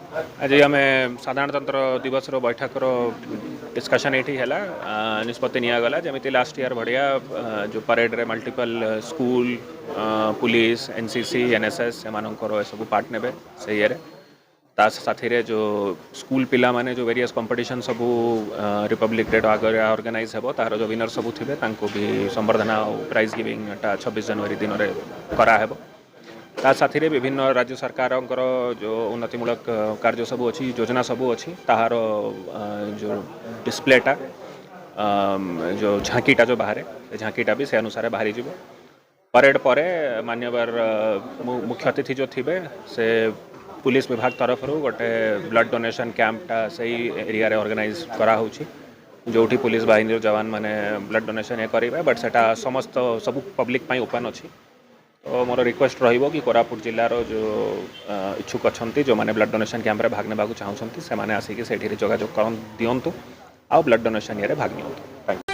आज आम साधारणतंत्र दिवस बैठक डिस्कशन ये है निष्पत्ति निगला जमी लास्ट ईयर भाया जो परेड रे multiple school police NCC NSS से सब पार्ट ने से ये साथी रे जो स्कूल पिला माने जो वेरियस कंपटीशन सब रिपब्लिक डे आगे ऑर्गेनाइज हे तार जो विनर सब थे भी संबर्धना प्राइज गिविंग 26 जनवरी दिन में कराहेब ता साथी रे विभिन्न राज्य सरकार जो उन्नतिमूलक कार्य सब अच्छी योजना सब अच्छी ताहार जो डिस्प्लेटा जो झांकीटा जो बाहर झांकीटा भी से अनुसार बाहरी जीव परेड पर मान्यवर मुख्य अतिथि जो थे से पुलिस विभाग तरफ गोटे ब्लड डोनेशन कैंपटा से एरिया रे ऑर्गेनाइज कराऊँ जो पुलिस बाहिनी जवान मैंने ब्लड डोनेशन ये करेंगे बट सेटा समस्त सब पब्लिक ओपन अच्छी तो मोर रिक्वेस्ट रहिबो कि कोरापुट जिलार जो इच्छुक अच्छा जो मैंने ब्लड डोनेशन कैंप रे भाग नेबाकू चाहूँगी से आसिक से जोगाजोग कर दिंतु आ ब्लड डोनेशन ये भाग नियंतु।